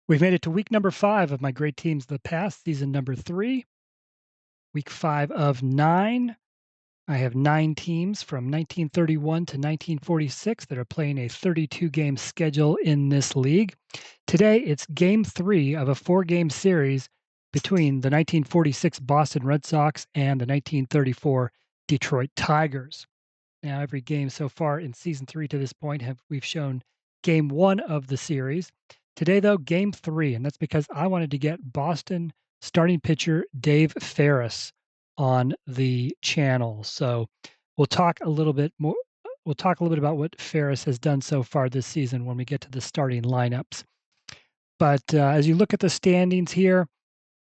We've made it to week number 5 of my great teams of the past, season number 3, week 5 of 9. I have 9 teams from 1931 to 1946 that are playing a 32-game schedule in this league. Today, it's game 3 of a 4-game series between the 1946 Boston Red Sox and the 1934 Detroit Tigers. Now, every game so far in season 3 to this point we've shown game 1 of the series. Today, though, game 3, and that's because I wanted to get Boston starting pitcher Dave Ferriss on the channel. So we'll talk a little bit more. We'll talk a little bit about what Ferriss has done so far this season when we get to the starting lineups. But as you look at the standings here,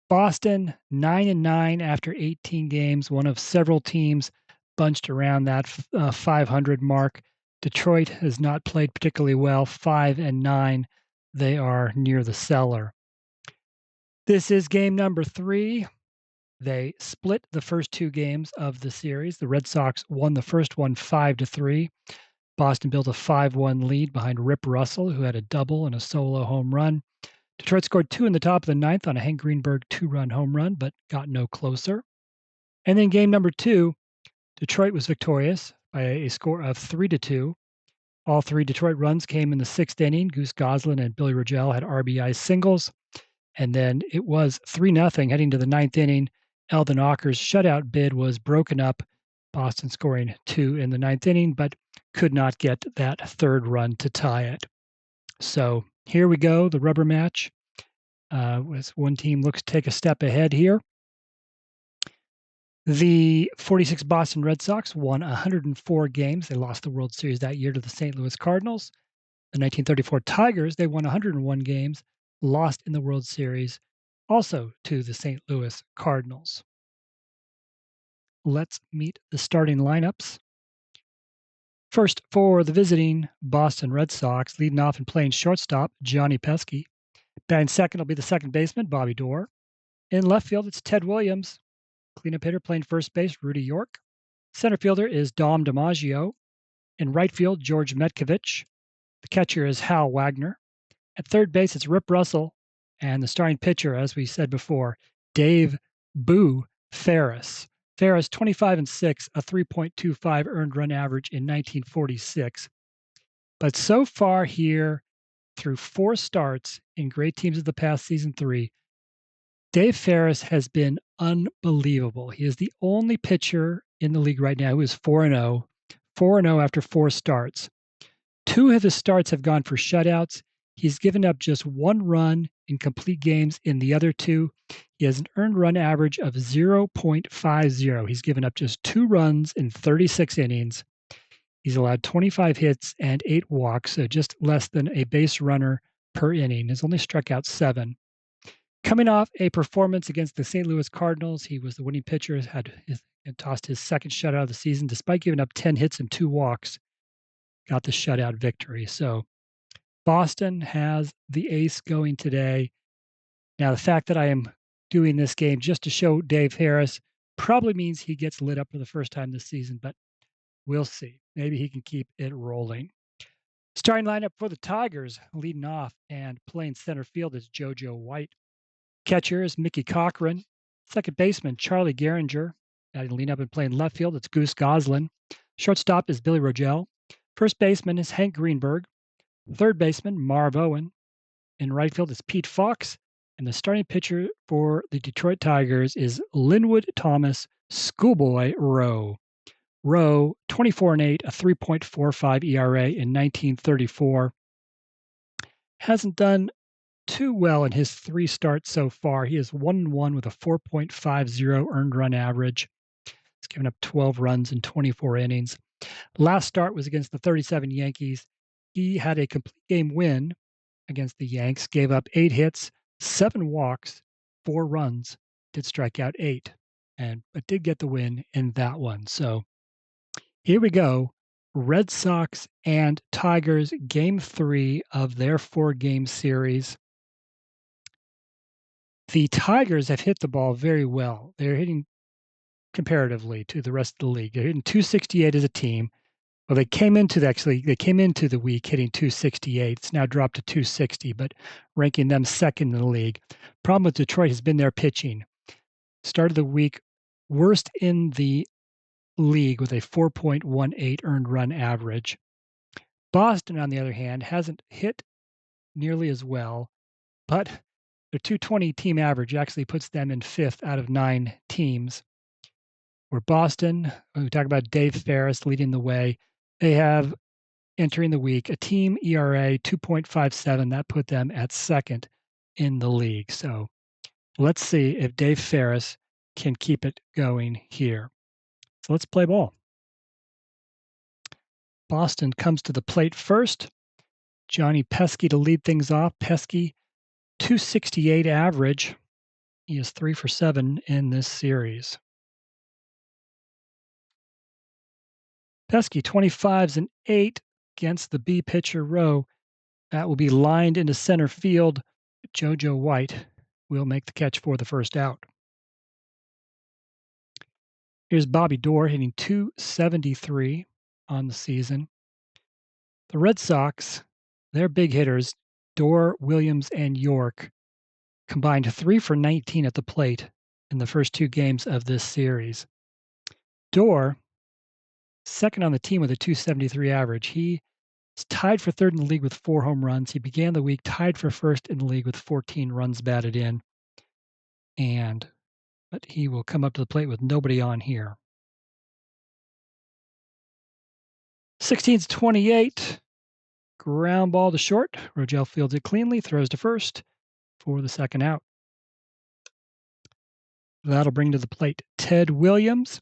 Boston 9-9 after 18 games, one of several teams bunched around that 500 mark. Detroit has not played particularly well, 5-9. They are near the cellar. This is game number 3. They split the first 2 games of the series. The Red Sox won the first one 5-3. Boston built a 5-1 lead behind Rip Russell, who had a double and a solo home run. Detroit scored 2 in the top of the 9th on a Hank Greenberg 2-run home run, but got no closer. And then game number 2, Detroit was victorious by a score of 3-2. All 3 Detroit runs came in the 6th inning. Goose Goslin and Billy Rogel had RBI singles. And then it was 3-0 heading to the 9th inning. Eldon Ocker's shutout bid was broken up, Boston scoring 2 in the 9th inning, but could not get that 3rd run to tie it. So here we go, the rubber match. As one team looks to take a step ahead here. The 46 Boston Red Sox won 104 games. They lost the World Series that year to the St. Louis Cardinals. The 1934 Tigers, they won 101 games, lost in the World Series, also to the St. Louis Cardinals. Let's meet the starting lineups. First, for the visiting Boston Red Sox, leading off and playing shortstop, Johnny Pesky. Batting second will be the second baseman, Bobby Doerr. In left field, it's Ted Williams. Cleanup hitter playing first base, Rudy York. Center fielder is Dom DiMaggio. In right field, George Metkovich. The catcher is Hal Wagner. At third base, it's Rip Russell. And the starting pitcher, as we said before, Dave Boo Ferriss. Ferriss, 25-6, a 3.25 earned run average in 1946. But so far here, through 4 starts in great teams of the past season 3, Dave Ferriss has been unbelievable. He is the only pitcher in the league right now who is 4-0, 4-0 after 4 starts. 2 of his starts have gone for shutouts. He's given up just 1 run in complete games in the other 2. He has an earned run average of 0.50. He's given up just 2 runs in 36 innings. He's allowed 25 hits and 8 walks, so just less than a base runner per inning. He's only struck out 7. Coming off a performance against the St. Louis Cardinals, he was the winning pitcher, and tossed his second shutout of the season, despite giving up 10 hits and 2 walks. Got the shutout victory. So Boston has the ace going today. Now, the fact that I am doing this game just to show Dave Ferriss probably means he gets lit up for the first time this season, but we'll see. Maybe he can keep it rolling. Starting lineup for the Tigers, leading off and playing center field is JoJo White. Catcher is Mickey Cochran. Second baseman, Charlie Gehringer. Leading up and playing left field, it's Goose Goslin. Shortstop is Billy Rogel. First baseman is Hank Greenberg. Third baseman, Marv Owen. In right field is Pete Fox. And the starting pitcher for the Detroit Tigers is Linwood Thomas Schoolboy Rowe. Rowe, 24-8, a 3.45 ERA in 1934. Hasn't done too well in his 3 starts so far. He is 1-1 with a 4.50 earned run average. He's given up 12 runs in 24 innings. Last start was against the 37 Yankees. He had a complete game win against the Yanks, gave up 8 hits, 7 walks, 4 runs, did strike out 8, but did get the win in that one. So here we go. Red Sox and Tigers, game 3 of their 4-game series. The Tigers have hit the ball very well. They're hitting comparatively to the rest of the league. They're hitting .268 as a team, Well, they came into the week hitting 268. It's now dropped to 260, but ranking them second in the league. Problem with Detroit has been their pitching. Started the week worst in the league with a 4.18 earned run average. Boston, on the other hand, hasn't hit nearly as well, but their 220 team average actually puts them in fifth out of 9 teams. Where Boston, when we talk about Dave Ferriss leading the way, they have entering the week a team ERA 2.57. That put them at second in the league. So let's see if Dave Ferriss can keep it going here. So let's play ball. Boston comes to the plate first. Johnny Pesky to lead things off. Pesky, 268 average. He is 3 for 7 in this series. Pesky, 25s and 8 against the B pitcher Rowe. That will be lined into center field. JoJo White will make the catch for the first out. Here's Bobby Doerr hitting 273 on the season. The Red Sox, their big hitters, Doerr, Williams, and York, combined 3 for 19 at the plate in the first 2 games of this series. Doerr, second on the team with a 273 average. He is tied for third in the league with 4 home runs. He began the week tied for first in the league with 14 runs batted in. But he will come up to the plate with nobody on here. 16-28. Ground ball to short. Rogel fields it cleanly, throws to first for the second out. That'll bring to the plate Ted Williams.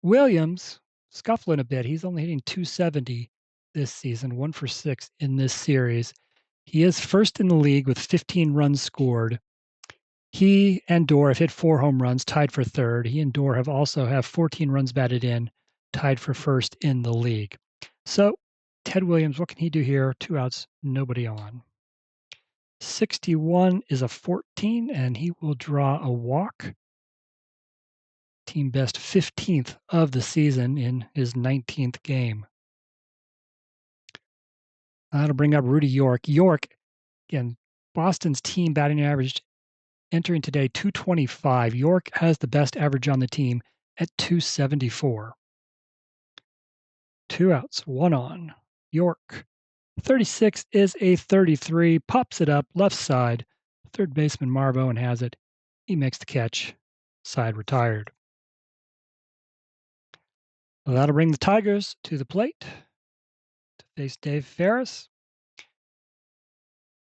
Williams scuffling a bit. He's only hitting 270 this season, 1 for 6 in this series. He is first in the league with 15 runs scored. He and Doerr have hit 4 home runs, tied for third. He and Doerr have 14 runs batted in, tied for first in the league. So, Ted Williams, what can he do here? 2 outs, nobody on. 61 is a 14, and he will draw a walk. Team best 15th of the season in his 19th game. That'll bring up Rudy York. York, again, Boston's team batting average entering today 225. York has the best average on the team at 274. 2 outs, 1 on. York. 36 is a 33. Pops it up left side. Third baseman Marv Owen has it. He makes the catch. Side retired. Well, that'll bring the Tigers to the plate to face Dave Ferriss.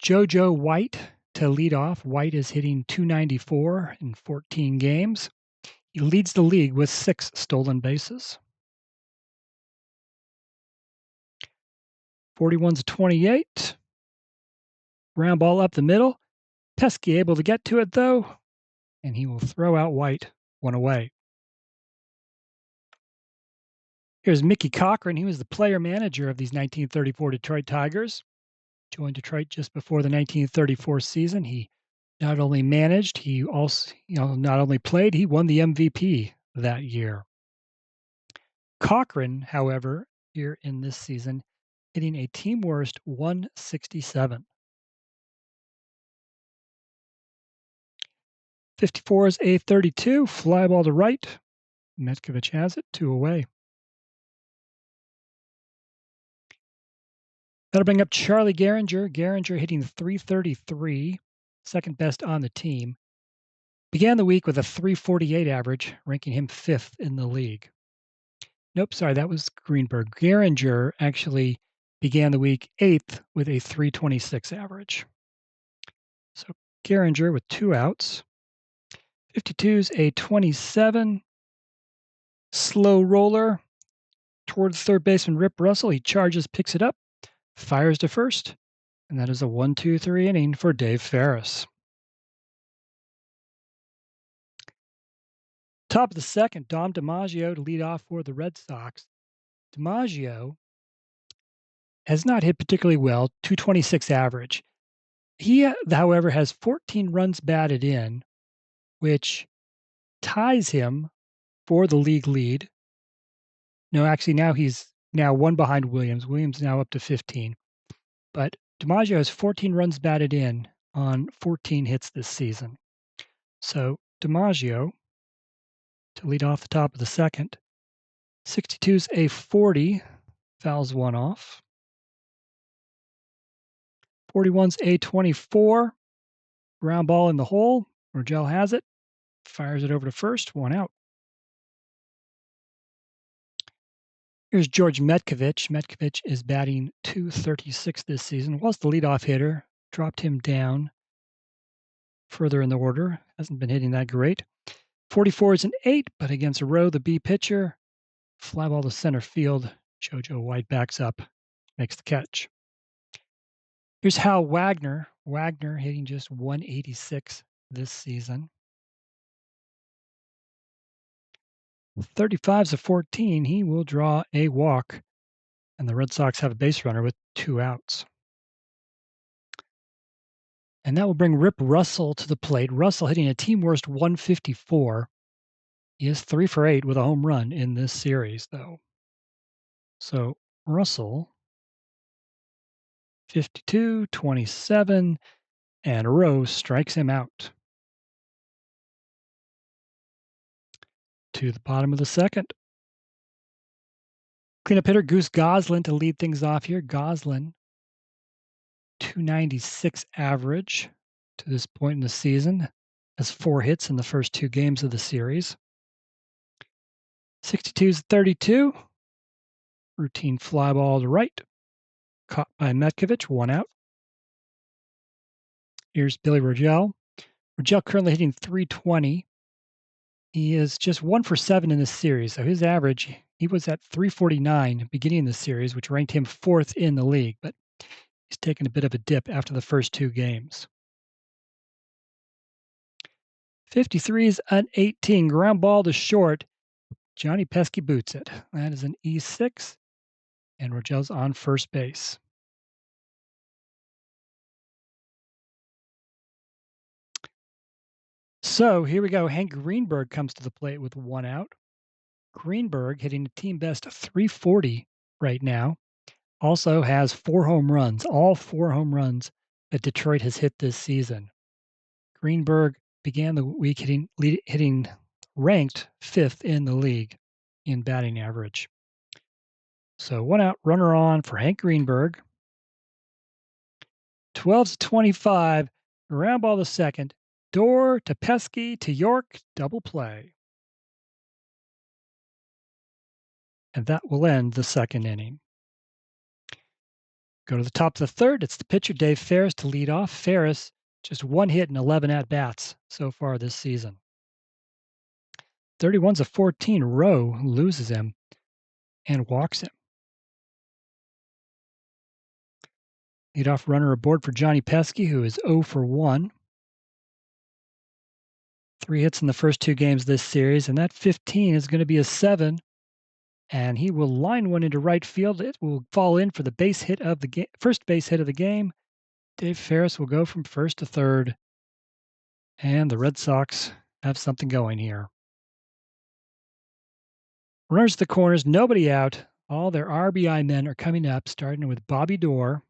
JoJo White to lead off. White is hitting 294 in 14 games. He leads the league with 6 stolen bases. 41's 28. Ground ball up the middle. Pesky able to get to it, though, and he will throw out White, 1 away. Here's Mickey Cochran. He was the player manager of these 1934 Detroit Tigers. Joined Detroit just before the 1934 season. He not only managed, he also, not only played, he won the MVP that year. Cochran, however, here in this season, hitting a team worst 167. 54 is a 32. Fly ball to right. Metkovich has it, 2 away. That'll bring up Charlie Gehringer. Gehringer hitting 333, second best on the team. Began the week with a 348 average, ranking him 5th in the league. Nope, sorry, that was Greenberg. Gehringer actually began the week 8th with a 326 average. So Gehringer with 2 outs. 52's a 27. Slow roller towards third baseman Rip Russell. He charges, picks it up, fires to first, and that is a 1-2-3 inning for Dave Ferriss. Top of the second, Dom DiMaggio to lead off for the Red Sox. DiMaggio has not hit particularly well, 226 average. He, however, has 14 runs batted in, which ties him for the league lead. No, actually, now he's now one behind Williams. Williams now up to 15. But DiMaggio has 14 runs batted in on 14 hits this season. So DiMaggio to lead off the top of the second. 62's a 40, fouls one off. 41's a 24, ground ball in the hole. Rogel has it, fires it over to first, one out. Here's George Metkovich. Metkovich is batting .236 this season. Was the leadoff hitter. Dropped him down further in the order. Hasn't been hitting that great. 44 is an 8, but against Rowe, the B pitcher. Fly ball to center field. JoJo White backs up, makes the catch. Here's Hal Wagner. Wagner hitting just .186 this season. 35's a 14. He will draw a walk, and the Red Sox have a base runner with 2 outs. And that will bring Rip Russell to the plate. Russell hitting a team worst 154. He is 3 for 8 with a home run in this series, though. So Russell, 52, 27, and Rowe strikes him out. To the bottom of the second. Cleanup hitter Goose Goslin to lead things off here. Goslin, 296 average to this point in the season. Has 4 hits in the first 2 games of the series. 62's 32. Routine fly ball to right. Caught by Metkovich, 1 out. Here's Billy Rogel. Rogel currently hitting .320. He is just 1 for 7 in this series. So his average, he was at .349 beginning of the series, which ranked him 4th in the league. But he's taken a bit of a dip after the first 2 games. 53's an 18. Ground ball to short. Johnny Pesky boots it. That is an E6. And Rogel's on first base. So here we go. Hank Greenberg comes to the plate with 1 out. Greenberg hitting a team best 340 right now. Also has 4 home runs, all 4 home runs that Detroit has hit this season. Greenberg began the week hitting ranked 5th in the league in batting average. So 1 out, runner on for Hank Greenberg. 12's 25, ground ball to second. Door to Pesky to York, double play. And that will end the second inning. Go to the top of the third. It's the pitcher, Dave Ferriss, to lead off. Ferriss, just 1 hit and 11 at-bats so far this season. 31's a 14. Rowe loses him and walks him. Leadoff runner aboard for Johnny Pesky, who is 0 for 1. 3 hits in the first 2 games this series, and that 15 is going to be a 7. And he will line one into right field. It will fall in for the base hit of the first base hit of the game. Dave Ferriss will go from first to third, and the Red Sox have something going here. Runners to the corners, nobody out. All their RBI men are coming up, starting with Bobby Doerr.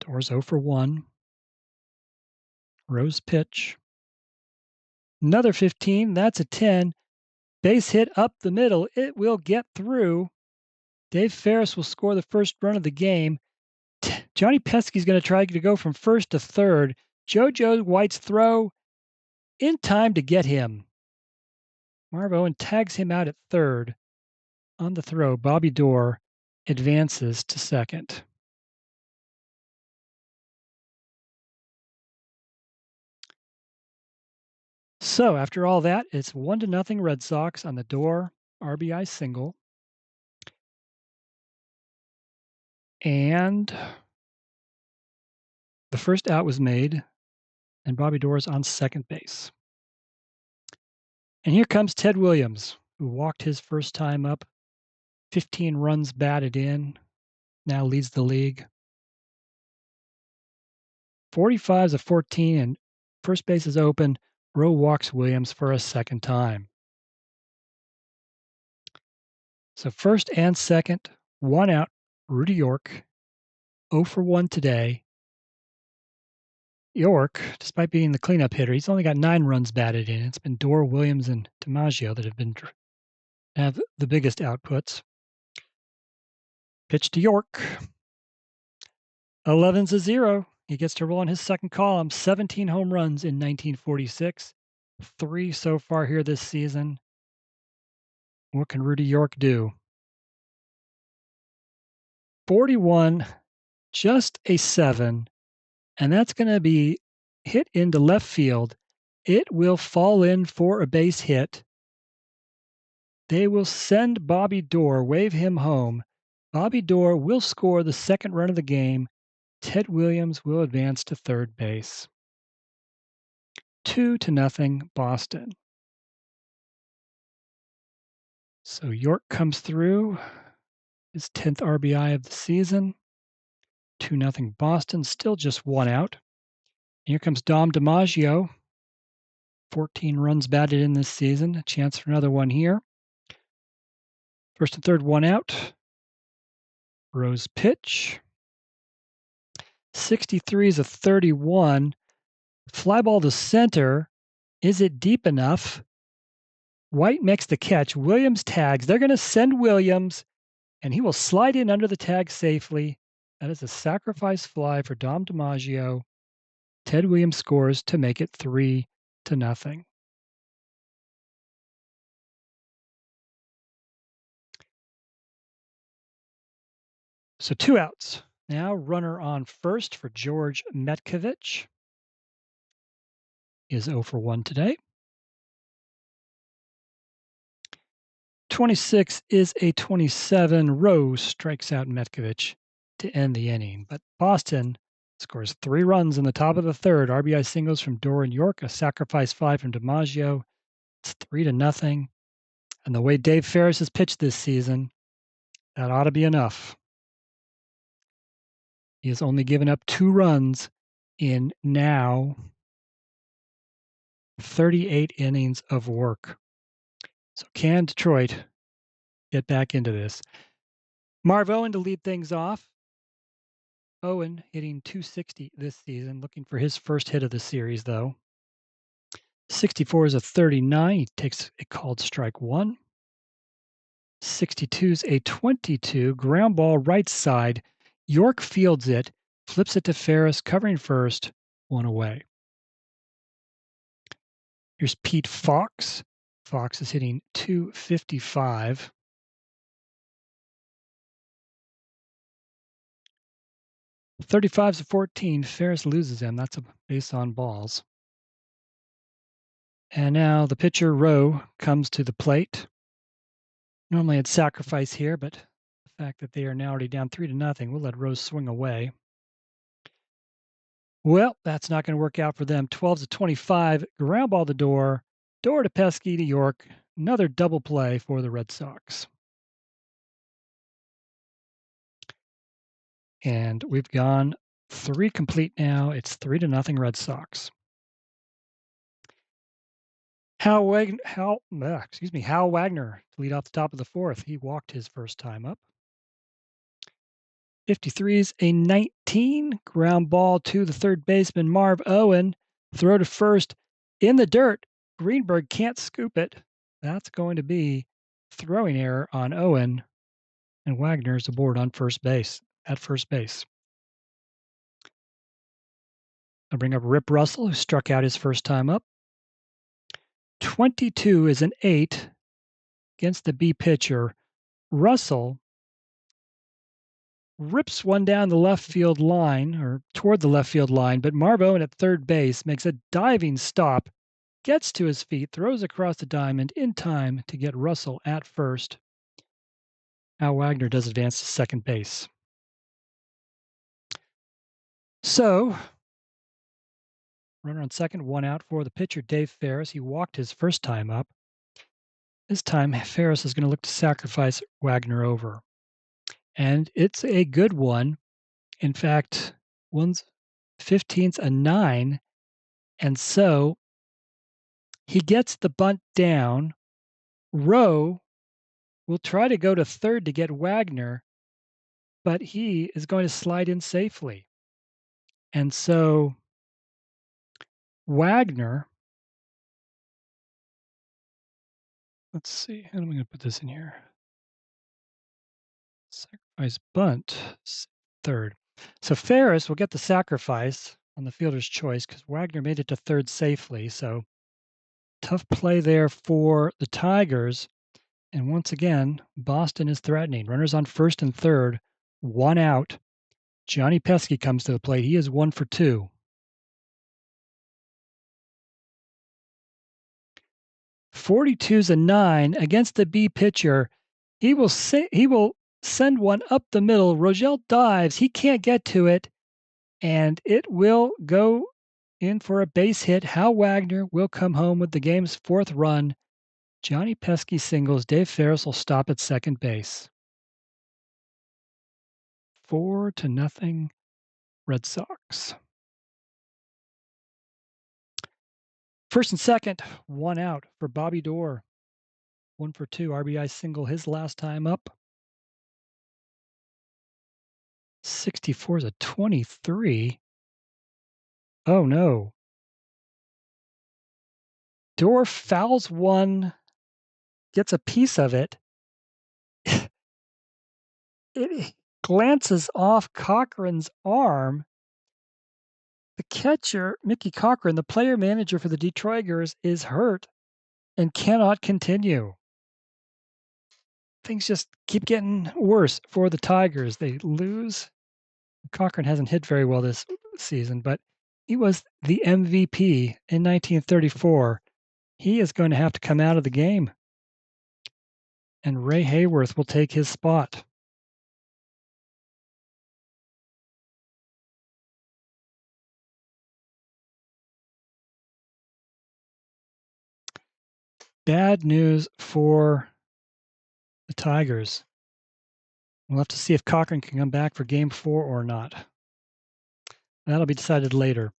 Doerr's 0 for 1. Rowe's pitch. Another 15, that's a 10. Base hit up the middle. It will get through. Dave Ferriss will score the first run of the game. Johnny Pesky's going to try to go from first to third. JoJo White's throw in time to get him. Marv Owen tags him out at third. On the throw, Bobby Doerr advances to second. So after all that, it's 1-0 Red Sox on the Doerr RBI single. And the first out was made, and Bobby Doerr's on second base. And here comes Ted Williams, who walked his first time up, 15 runs batted in, now leads the league. 45's a 14, and first base is open. Rowe walks Williams for a second time. So first and second, 1 out, Rudy York, 0 for 1 today. York, despite being the cleanup hitter, he's only got 9 runs batted in. It's been Dorr, Williams, and DiMaggio that have the biggest outputs. Pitch to York. 11's a 0. He gets to roll on his second column. 17 home runs in 1946. 3 so far here this season. What can Rudy York do? 41, just a 7, and that's going to be hit into left field. It will fall in for a base hit. They will send Bobby Dorr, wave him home. Bobby Dorr will score the second run of the game. Ted Williams will advance to third base. 2-0 Boston. So York comes through, his 10th RBI of the season. 2-0 Boston, still just 1 out. Here comes Dom DiMaggio. 14 runs batted in this season. A chance for another one here. First and third, 1 out. Rowe's pitch. 63 is a 31. Fly ball to center. Is it deep enough? White makes the catch. Williams tags. They're going to send Williams, and he will slide in under the tag safely. That is a sacrifice fly for Dom DiMaggio. Ted Williams scores to make it 3-0. So 2 outs. Now runner on first for George Metkovich. Is 0 for 1 today. 26 is a 27. Rowe strikes out Metkovich to end the inning. But Boston scores 3 runs in the top of the third. RBI singles from Dorr and York, a sacrifice fly from DiMaggio. It's 3-0. And the way Dave Ferriss has pitched this season, that ought to be enough. He has only given up 2 runs in now 38 innings of work. So can Detroit get back into this? Marv Owen to lead things off. Owen hitting .260 this season, looking for his first hit of the series, though. 64 is a 39. He takes a called strike 1. 62 is a 22. Ground ball right side. York fields it, flips it to Ferriss, covering first, 1 away. Here's Pete Fox. Fox is hitting .255. .35's a 14. Ferriss loses him. That's a base on balls. And now the pitcher, Rowe, comes to the plate. Normally I'd sacrifice here, but the fact that they are now already down 3-0, we'll let Rowe swing away. Well, that's not going to work out for them. 12's a 25. Ground ball to Dorr. Dorr to Pesky to York. Another double play for the Red Sox. And we've gone 3 complete now. It's 3-0 Red Sox. Hal Wagner to lead off the top of the 4th. He walked his first time up. 53's a 19. Ground ball to the third baseman, Marv Owen. Throw to first in the dirt. Greenberg can't scoop it. That's going to be throwing error on Owen. And Wagner's aboard on first base, at first base. I'll bring up Rip Russell, who struck out his first time up. 22 is an 8 against the B pitcher. Russell rips one down the left field line, or toward the left field line, but Marv Owen at third base makes a diving stop, gets to his feet, throws across the diamond in time to get Russell at first. Al Wagner does advance to second base. So, runner on second, 1 out for the pitcher, Dave Ferriss. He walked his first time up. This time, Ferriss is going to look to sacrifice Wagner over. And it's a good one. In fact, 1/15's a 9. And so he gets the bunt down. Rowe will try to go to third to get Wagner, but he is going to slide in safely. And so Wagner, let's see, how am I going to put this in here? Sacrifice bunt, third. So Ferriss will get the sacrifice on the fielder's choice because Wagner made it to third safely. So tough play there for the Tigers. And once again, Boston is threatening. Runners on first and third, one out. Johnny Pesky comes to the plate. He is 1 for 2. 42's a 9 against the B pitcher. He will send one up the middle. Rogel dives. He can't get to it, and it will go in for a base hit. Hal Wagner will come home with the game's 4th run. Johnny Pesky singles. Dave Ferriss will stop at second base. 4-0 Red Sox. First and second, one out for Bobby Doerr. 1 for 2 RBI single his last time up. 64 is a 23. Oh no. Doerr fouls one, gets a piece of it. It glances off Cochran's arm. The catcher, Mickey Cochran, the player manager for the Detroiters, is hurt and cannot continue. Things just keep getting worse for the Tigers. They lose. Cochran hasn't hit very well this season, but he was the MVP in 1934. He is going to have to come out of the game. And Ray Hayworth will take his spot. Bad news for the Tigers. We'll have to see if Cochran can come back for game 4 or not. That'll be decided later.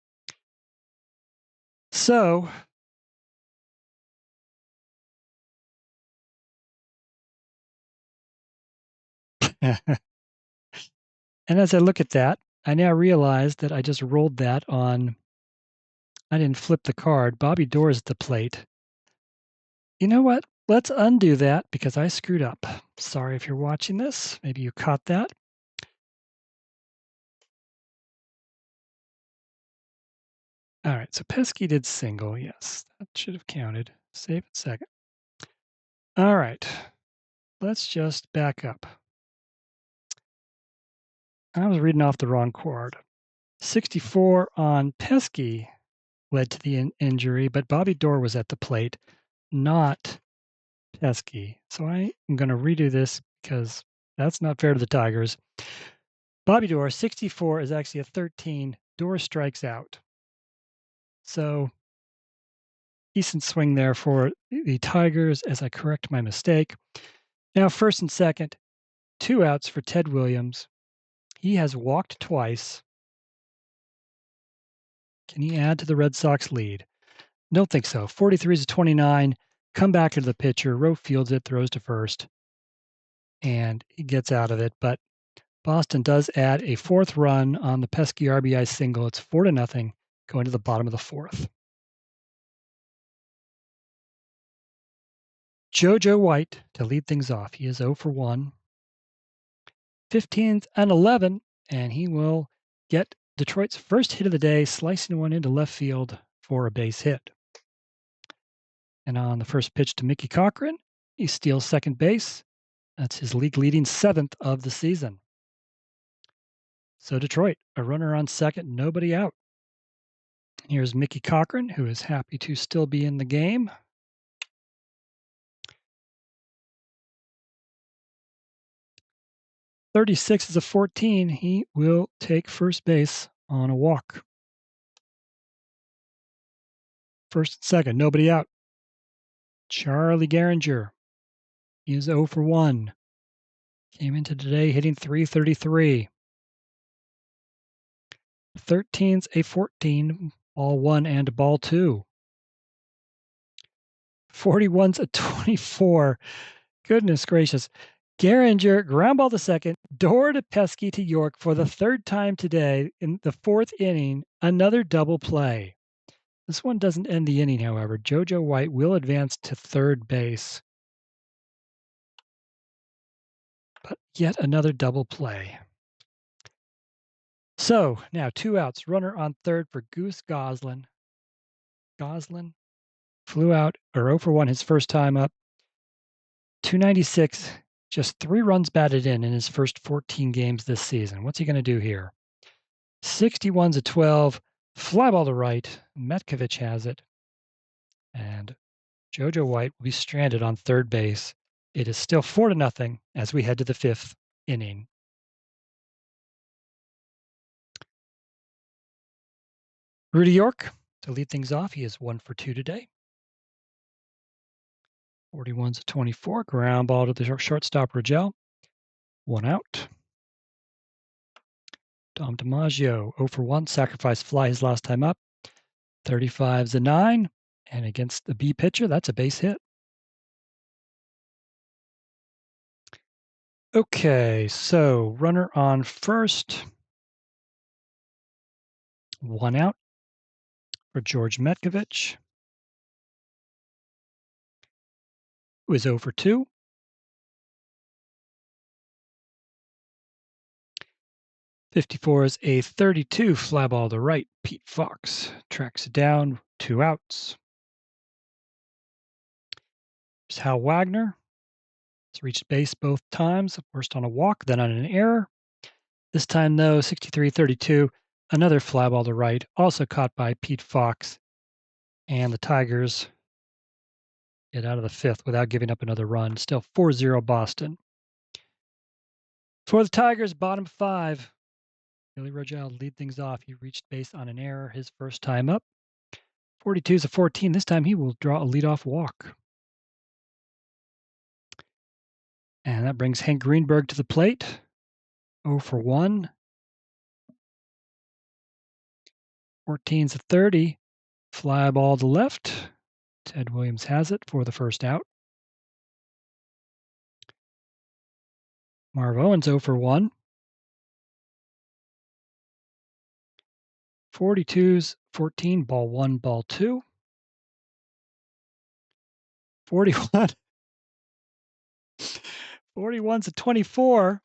So, and as I look at that, I now realize that I just rolled that on, I didn't flip the card. Bobby Doerr is at the plate. You know what? Let's undo that because I screwed up. Sorry if you're watching this. Maybe you caught that. All right, so Pesky did single. Yes, that should have counted. Save it second. All right, let's just back up. I was reading off the wrong card. 64 on Pesky led to the injury, but Bobby Doerr was at the plate, not Pesky. So I am going to redo this because that's not fair to the Tigers. Bobby Doerr, 64 is actually a 13. Doerr strikes out. So decent swing there for the Tigers as I correct my mistake. Now first and second, 2 outs for Ted Williams. He has walked twice. Can he add to the Red Sox lead? Don't think so. 43 is a 29. Come back to the pitcher. Rowe fields it, throws to first, and he gets out of it. But Boston does add a 4th run on the Pesky RBI single. It's 4-0 going to the bottom of the 4th. JoJo White to lead things off. He is 0 for 1. 15th and 11, and he will get Detroit's first hit of the day, slicing one into left field for a base hit. And on the first pitch to Mickey Cochran, he steals second base. That's his league-leading 7th of the season. So Detroit, a runner on second, nobody out. Here's Mickey Cochran, who is happy to still be in the game. .36 is a 14. He will take first base on a walk. First and second, nobody out. Charlie Gehringer, he is 0 for 1. Came into today hitting .333. 13's a 14, ball 1 and ball 2. 41's a 24. Goodness gracious. Gehringer, ground ball to second, door to Pesky to York for the third time today in the fourth inning, another double play. This one doesn't end the inning, however. JoJo White will advance to third base. But yet another double play. So now 2 outs. Runner on third for Goose Goslin. Goslin flew out, or 0 for 1 his first time up. 296, just 3 runs batted in his first 14 games this season. What's he going to do here? 61's a 12, fly ball to right. Metkovich has it. And JoJo White will be stranded on third base. It is still 4-0 as we head to the 5th inning. Rudy York to lead things off. He is 1 for 2 today. 41's a 24, ground ball to the shortstop Rogel. 1 out. Dom DiMaggio 0 for 1, sacrifice fly his last time up. 35's a 9, and against the B pitcher, that's a base hit. Okay, so runner on first. 1 out for George Metkovich, who is 0 for 2. 54 is a 32, fly ball to right. Pete Fox tracks it down, 2 outs. There's Hal Wagner. He's reached base both times, first on a walk, then on an error. This time, though, 63-32, another fly ball to right, also caught by Pete Fox. And the Tigers get out of the 5th without giving up another run. Still 4-0 Boston. For the Tigers, bottom 5. Billy Rogel lead things off. He reached base on an error his first time up. 42's a 14. This time he will draw a leadoff walk. And that brings Hank Greenberg to the plate. 0 for 1. 14's a 30. Fly ball to left. Ted Williams has it for the first out. Marv Owens 0 for 1. 42's 14, ball 1, ball 2. 41. 41's a 24.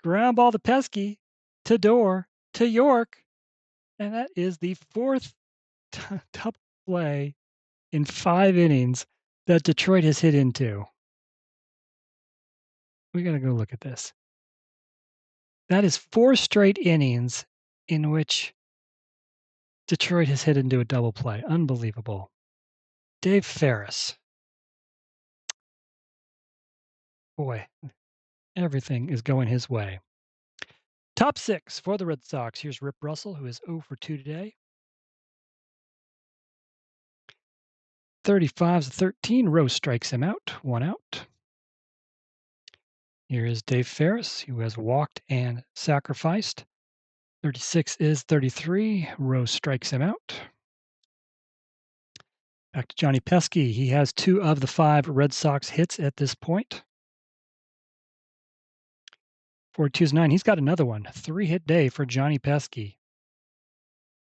Ground ball to Pesky, to Door, to York. And that is the 4th double play in 5 innings that Detroit has hit into. We got to go look at this. That is 4 straight innings in which Detroit has hit into a double play. Unbelievable. Dave Ferriss. Boy, everything is going his way. Top 6 for the Red Sox. Here's Rip Russell, who is 0 for 2 today. 35's a 13. Rowe strikes him out. 1 out. Here is Dave Ferriss, who has walked and sacrificed. 36 is 33. Rowe strikes him out. Back to Johnny Pesky. He has 2 of the 5 Red Sox hits at this point. 42's 9. He's got another one. 3-hit day for Johnny Pesky.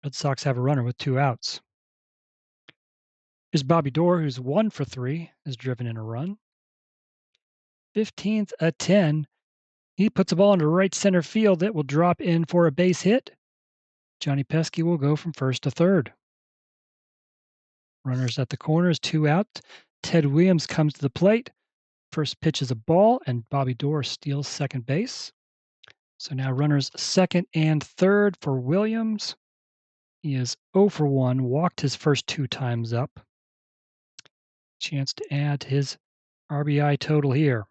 Red Sox have a runner with 2 outs. Here's Bobby Doerr, who's 1 for 3, has driven in a run. 15th a 10. He puts a ball into right center field that will drop in for a base hit. Johnny Pesky will go from first to third. Runners at the corners, 2 out. Ted Williams comes to the plate. First pitch is a ball, and Bobby Doerr steals second base. So now runners second and third for Williams. He is 0 for 1, walked his first 2 times up. Chance to add to his RBI total here.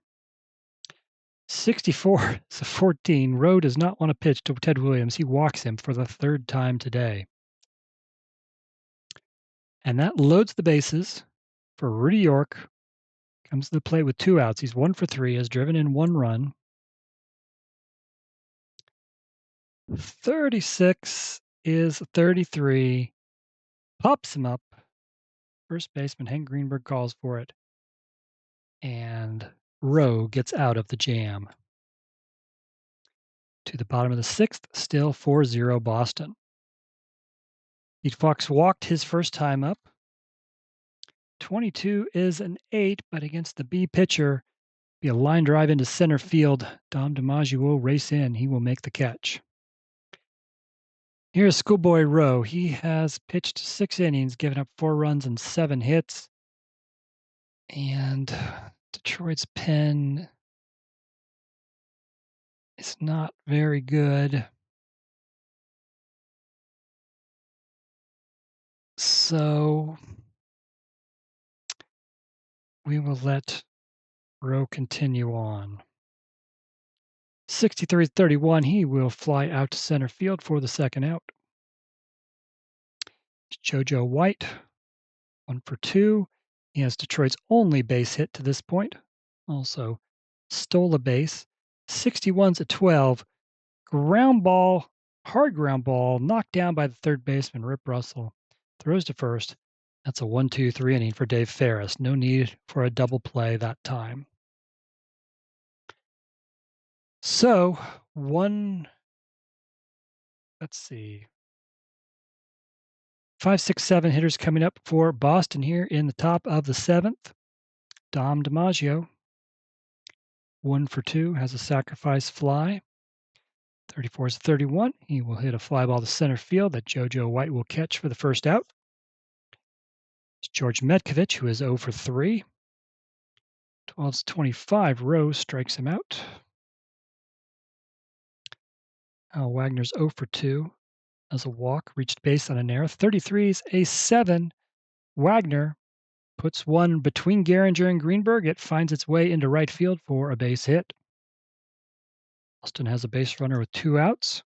64 is a 14. Rowe does not want to pitch to Ted Williams. He walks him for the 3rd time today. And that loads the bases for Rudy York. Comes to the plate with 2 outs. He's 1 for 3, has driven in 1 run. 36 is 33. Pops him up. First baseman Hank Greenberg calls for it. and Rowe gets out of the jam. To the bottom of the sixth, still 4-0 Boston. Pete Fox walked his first time up. 22 is an 8, but against the B pitcher, be a line drive into center field. Dom DiMaggio will race in. He will make the catch. Here's Schoolboy Rowe. He has pitched 6 innings, given up 4 runs and 7 hits. And Detroit's pen is not very good. So we will let Rowe continue on. 63-31, he will fly out to center field for the second out. JoJo White, 1 for 2. He has Detroit's only base hit to this point. Also stole a base. 61's a 12. Ground ball, hard ground ball, knocked down by the third baseman, Rip Russell. Throws to first. That's a 1-2-3 inning for Dave Ferriss. No need for a double play that time. So, let's see. 5, 6, 7 hitters coming up for Boston here in the top of the seventh. Dom DiMaggio, 1 for 2, has a sacrifice fly. 34's 31. He will hit a fly ball to center field that JoJo White will catch for the first out. It's George Metkovich, who is 0 for 3. 12's 25. Rowe strikes him out. Wagner's 0 for 2 as a walk, reached base on an error. 33's a 7. Wagner puts one between Gehringer and Greenberg. It finds its way into right field for a base hit. Boston has a base runner with 2 outs.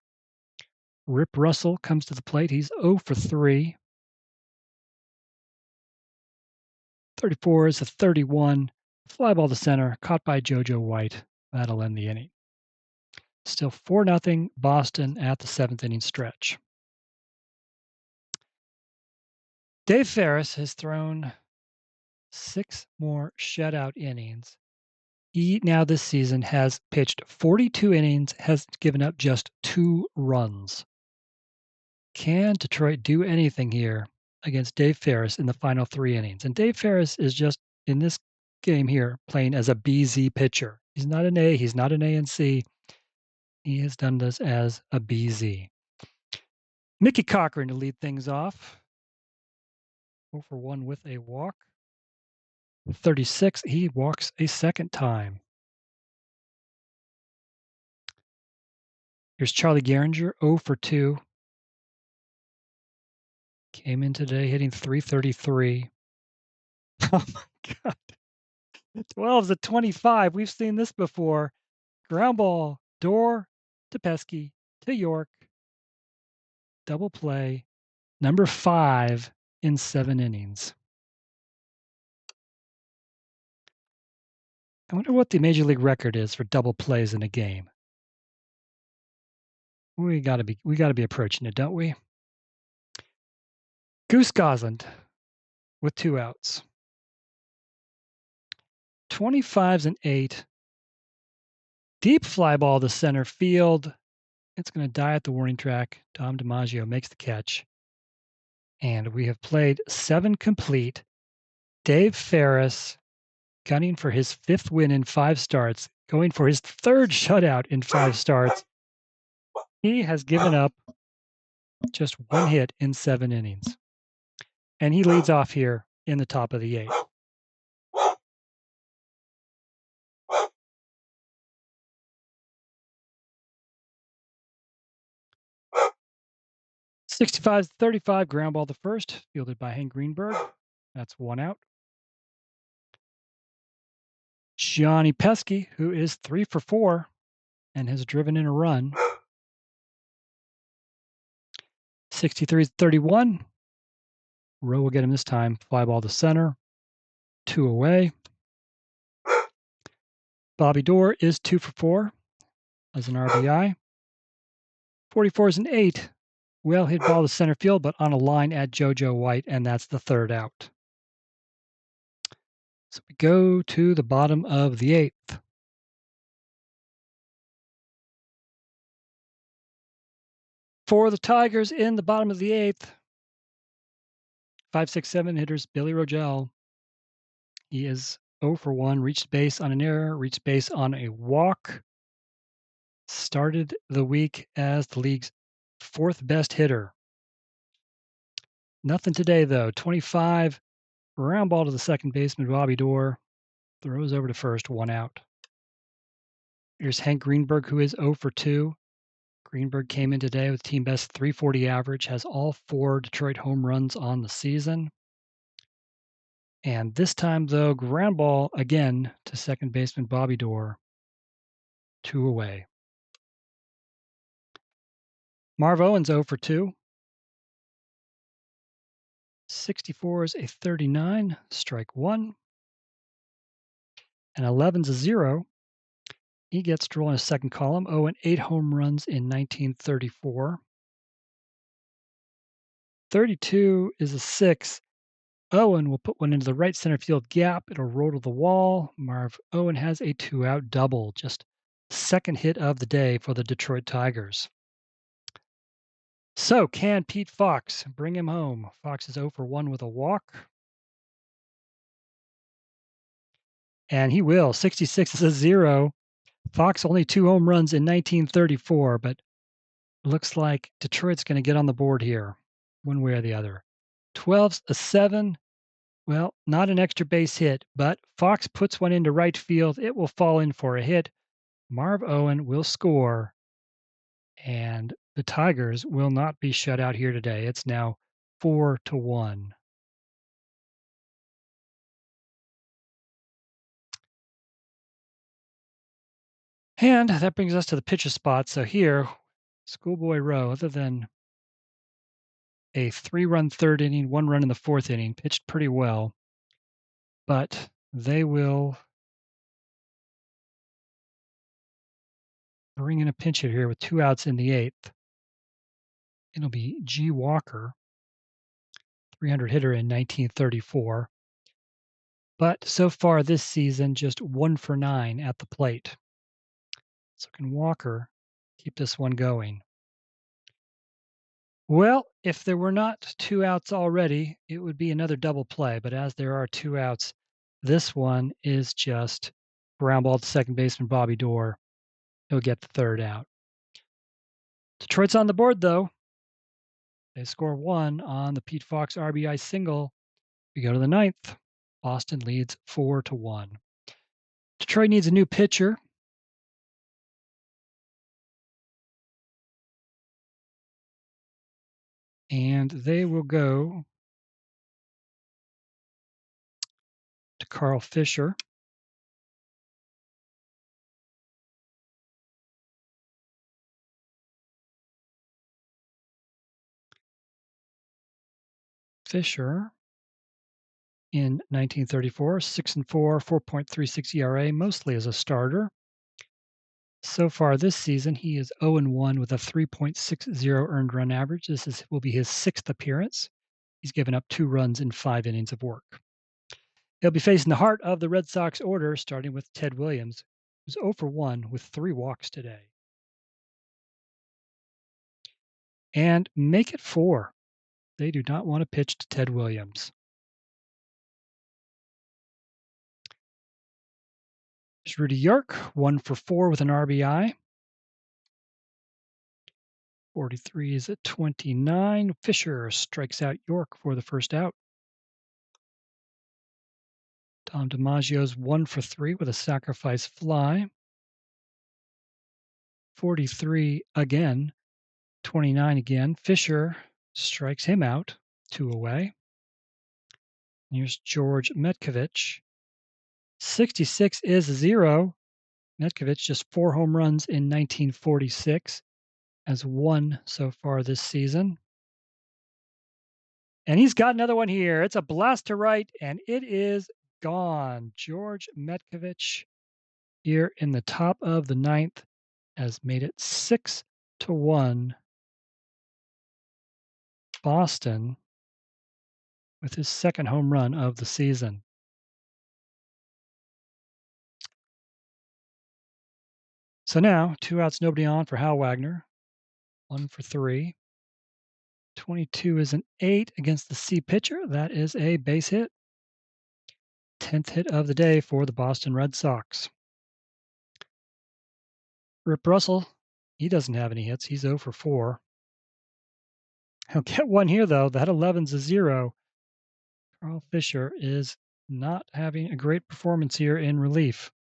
Rip Russell comes to the plate. He's 0 for 3. 34 is a 31. Fly ball to center, caught by JoJo White. That'll end the inning. Still 4-0 Boston at the 7th inning stretch. Dave Ferriss has thrown 6 more shutout innings. He now this season has pitched 42 innings, has given up just 2 runs. Can Detroit do anything here against Dave Ferriss in the final 3 innings? And Dave Ferriss is just, in this game here, playing as a BZ pitcher. He's not an A, he's not an A and C. He has done this as a BZ. Mickey Cochran to lead things off. 0 for 1 with a walk. 36, he walks a second time. Here's Charlie Gehringer, 0 for 2. Came in today hitting .333. Oh my God. 12's a 25. We've seen this before. Ground ball, door to Pesky, to York. Double play, number 5 in 7 innings. I wonder what the Major League record is for double plays in a game. We gotta be approaching it, don't we? Goose Gosland with 2 outs. 25's an 8. Deep fly ball to center field. It's going to die at the warning track. Dom DiMaggio makes the catch. And we have played 7 complete. Dave Ferriss gunning for his 5th win in 5 starts, going for his 3rd shutout in 5 starts. He has given up just 1 hit in 7 innings. And he leads off here in the top of the 8th. .65-35, ground ball to first, fielded by Hank Greenberg. That's 1 out. Johnny Pesky, who is 3 for 4 and has driven in a run. 63-31. Rowe will get him this time. Fly ball to center. 2 away. Bobby Doerr is 2 for 4 as an RBI. 44 is an 8. Well hit ball to center field, but on a line at JoJo White, and that's the 3rd out. So we go to the bottom of the eighth. For the Tigers in the bottom of the eighth, 5-6-7 hitters Billy Rogel. He is 0 for 1, reached base on an error, reached base on a walk. Started the week as the league's fourth best hitter. Nothing today, though. 25, round ball to the second baseman, Bobby Doerr. Throws over to first, 1 out. Here's Hank Greenberg, who is 0 for 2. Greenberg came in today with team best 340 average, has all 4 Detroit home runs on the season. And this time, though, ground ball again to second baseman Bobby Doerr. 2 away. Marv Owens 0 for 2. 64 is a 39, strike 1. And 11's a 0. He gets to roll in his second column. 0 and 8 home runs in 1934. 32 is a 6. Owen will put one into the right center field gap. It'll roll to the wall. Marv Owen has a 2-out double. Just second hit of the day for the Detroit Tigers. So can Pete Fox bring him home? Fox is 0 for 1 with a walk. And he will. 66 is a 0. Fox only 2 home runs in 1934, but looks like Detroit's going to get on the board here, one way or the other. 12's a 7. Well, not an extra base hit, but Fox puts one into right field. It will fall in for a hit. Marv Owen will score, and the Tigers will not be shut out here today. It's now 4-1. And that brings us to the pitcher spot. So here, Schoolboy Rowe, other than a 3-run third inning, 1 run in the fourth inning, pitched pretty well. But they will bring in a pinch hitter here with 2 outs in the eighth. It'll be G. Walker, 300 hitter in 1934. But so far this season, just 1 for 9 at the plate. So can Walker keep this one going? Well, if there were not 2 outs already, it would be another double play. But as there are 2 outs, this one is just ground ball to second baseman Bobby Doerr. He'll get the third out. Detroit's on the board, though. They score 1 on the Pete Fox RBI single. We go to the ninth. Boston leads 4-1. Detroit needs a new pitcher. And they will go to Carl Fisher. Fisher in 1934, 6-4, 4.36 ERA, mostly as a starter. So far this season, he is 0-1 with a 3.60 earned run average. Will be his 6th appearance. He's given up 2 runs in 5 innings of work. He'll be facing the heart of the Red Sox order, starting with Ted Williams, who's 0 for 1 with 3 walks today. And make it 4. They do not want to pitch to Ted Williams. There's Rudy York, 1 for 4 with an RBI. 43 is at 29. Fisher strikes out York for the first out. Tom DiMaggio's 1 for 3 with a sacrifice fly. 43 again. 29 again. Fisher strikes him out. 2 away. Here's George Metkovich. 66 is 0. Metkovich just 4 home runs in 1946. Has 1 so far this season. And he's got another one here. It's a blast to right, and it is gone. George Metkovich here in the top of the ninth has made it 6-1. Boston with his second home run of the season. So now, 2 outs, nobody on for Hal Wagner, 1 for 3. 22 is an 8 against the C pitcher. That is a base hit. 10th hit of the day for the Boston Red Sox. Rip Russell, he doesn't have any hits. He's 0 for 4. He'll get one here, though. That 11's a 0. Carl Fisher is not having a great performance here in relief.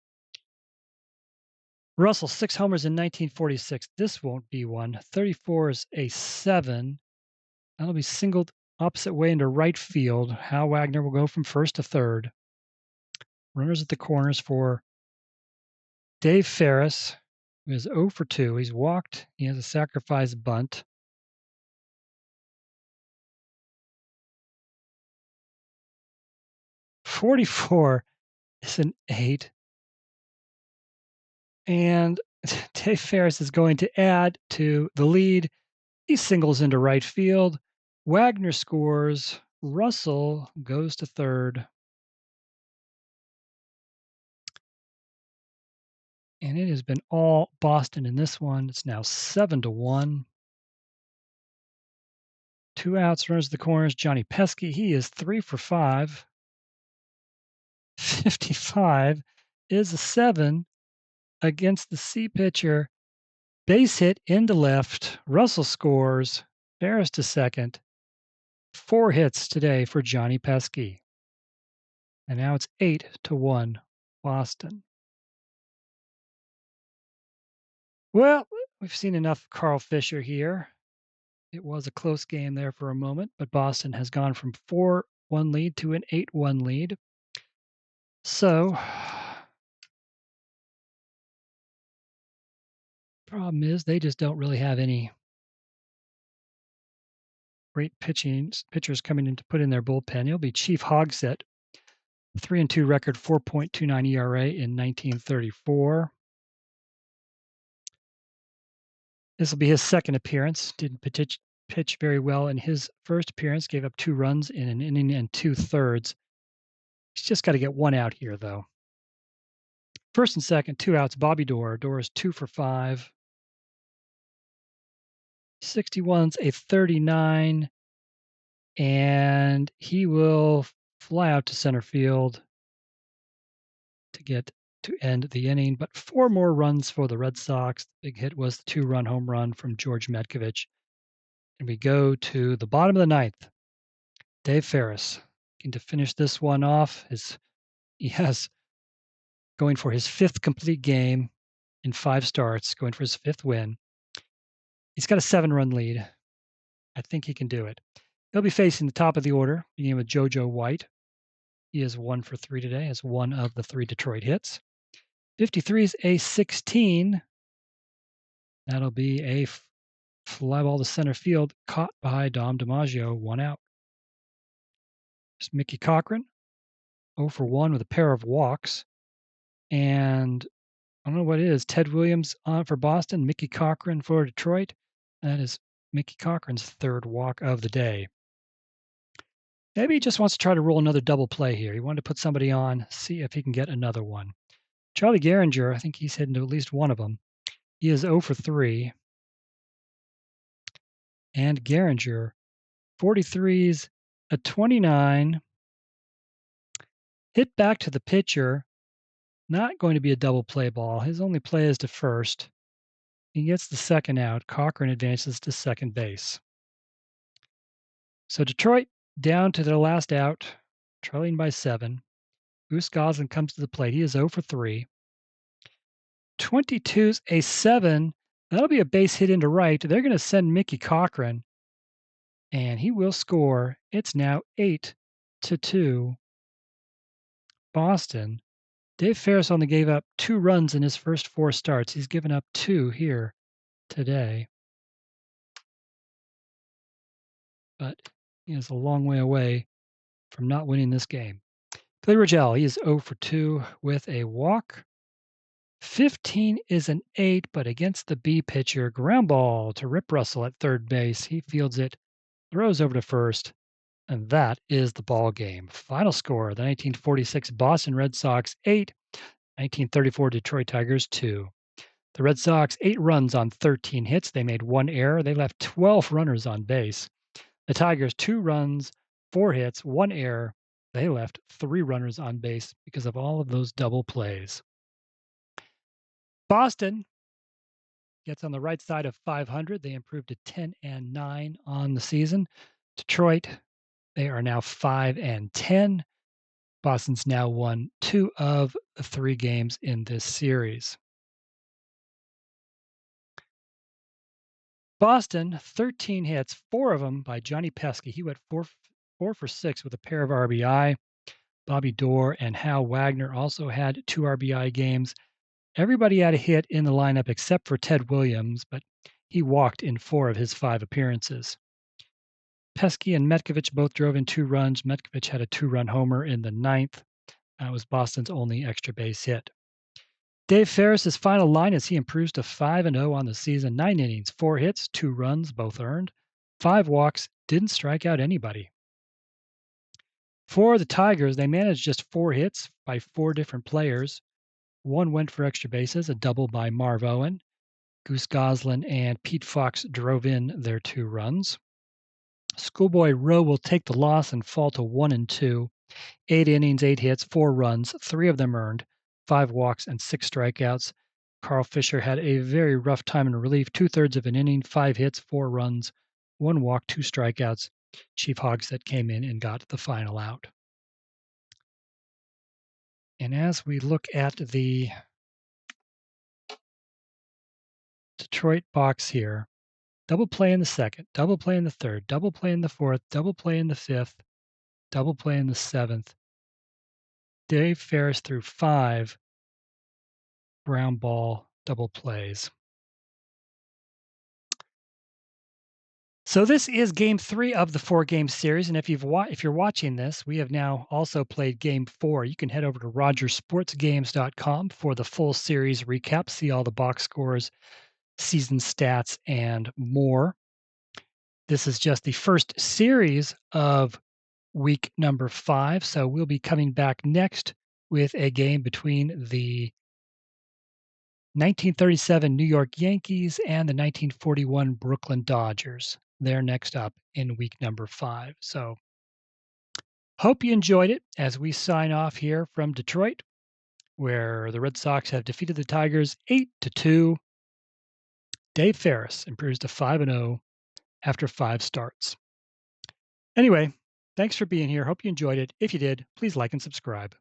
Russell, 6 homers in 1946. This won't be one. 34 is a 7. That'll be singled opposite way into right field. Hal Wagner will go from first to third. Runners at the corners for Dave Ferriss, who is 0 for 2. He's walked. He has a sacrifice bunt. .44 is an 8. And Dave Ferriss is going to add to the lead. He singles into right field. Wagner scores. Russell goes to third. And it has been all Boston in this one. It's now 7-1. 2 outs, runners at the corners. Johnny Pesky, he is 3 for 5. 55 is a 7 against the C pitcher. Base hit into left. Russell scores. Ferris to second. 4 hits today for Johnny Pesky. And now it's 8-1 Boston. Well, we've seen enough Carl Fisher here. It was a close game there for a moment, but Boston has gone from 4-1 lead to an 8-1 lead. So, problem is they just don't really have any great pitchers coming in to put in their bullpen. It'll be Chief Hogsett, 3-2 record, 4.29 ERA in 1934. This will be his second appearance. Didn't pitch very well in his first appearance. Gave up 2 runs in an inning and 2/3. He's just got to get 1 out here, though. First and second, 2 outs. Bobby Doerr. Doerr is 2 for 5. 61's a 39, and he will fly out to center field to end the inning. But 4 more runs for the Red Sox. The big hit was the 2-run home run from George Metkovich. And we go to the bottom of the 9th. Dave Ferriss looking to finish this one off. He has going for his 5th complete game in 5 starts, going for his 5th win. He's got a 7-run lead. I think he can do it. He'll be facing the top of the order, beginning with JoJo White. He is 1 for 3 today as one of the 3 Detroit hits. 53 is a 16. That'll be a fly ball to center field, caught by Dom DiMaggio, 1 out. There's Mickey Cochran, 0 for 1 with a pair of walks. And I don't know what it is. Ted Williams on for Boston, Mickey Cochran for Detroit. That is Mickey Cochran's 3rd walk of the day. Maybe he just wants to try to roll another double play here. He wanted to put somebody on, see if he can get another one. Charlie Gehringer, I think he's heading to at least one of them. He is 0 for 3. And Gehringer, 43's a 29. Hit back to the pitcher. Not going to be a double play ball. His only play is to first. He gets the 2nd out. Cochran advances to second base. So Detroit down to their last out, trailing by 7. Goose Goslin comes to the plate. He is 0 for 3. 22's a 7. That'll be a base hit into right. They're going to send Mickey Cochran, and he will score. It's now 8-2 Boston. Dave Ferriss only gave up 2 runs in his first 4 starts. He's given up 2 here today. But he is a long way away from not winning this game. Clay Rigel, he is 0 for 2 with a walk. 15 is an 8, but against the B pitcher, ground ball to Rip Russell at third base. He fields it, throws over to first, and that is the ball game. Final score, the 1946 Boston Red Sox 8, 1934 Detroit Tigers 2. The Red Sox 8 runs on 13 hits. They made 1 error. They left 12 runners on base. The Tigers 2 runs, 4 hits, 1 error. They left 3 runners on base because of all of those double plays. Boston gets on the right side of 500. They improved to 10-9 on the season. Detroit, they are now 5-10. Boston's now won 2 of the 3 games in this series. Boston, 13 hits, 4 of them by Johnny Pesky. He went 4 for 6 with a pair of RBI. Bobby Doerr and Hal Wagner also had 2 RBI games. Everybody had a hit in the lineup except for Ted Williams, but he walked in 4 of his 5 appearances. Pesky and Metkovich both drove in 2 runs. Metkovich had a 2-run homer in the 9th. That was Boston's only extra base hit. Dave Ferriss's final line as he improves to 5-0 on the season. 9 innings, 4 hits, 2 runs, both earned, 5 walks, didn't strike out anybody. For the Tigers, they managed just 4 hits by 4 different players. 1 went for extra bases, a double by Marv Owen. Goose Goslin and Pete Fox drove in their 2 runs. Schoolboy Rowe will take the loss and fall to 1-2. 8 innings, 8 hits, 4 runs, 3 of them earned, 5 walks, and 6 strikeouts. Carl Fisher had a very rough time in relief, 2/3 of an inning, 5 hits, 4 runs, 1 walk, 2 strikeouts. Chief Hogsett came in and got the final out. And as we look at the Detroit box here, double play in the second, double play in the third, double play in the fourth, double play in the fifth, double play in the seventh. Dave Ferriss threw 5 ground ball double plays. So this is game 3 of the 4-game series, and if you're watching this, we have now also played game 4. You can head over to rogersportsgames.com for the full series recap, see all the box scores, season stats, and more. This is just the first series of week number 5, so we'll be coming back next with a game between the 1937 New York Yankees and the 1941 Brooklyn Dodgers. They're next up in week number 5. So hope you enjoyed it as we sign off here from Detroit, where the Red Sox have defeated the Tigers 8-2. Dave Ferriss improves to 5-0 after 5 starts. Anyway, thanks for being here. Hope you enjoyed it. If you did, please like and subscribe.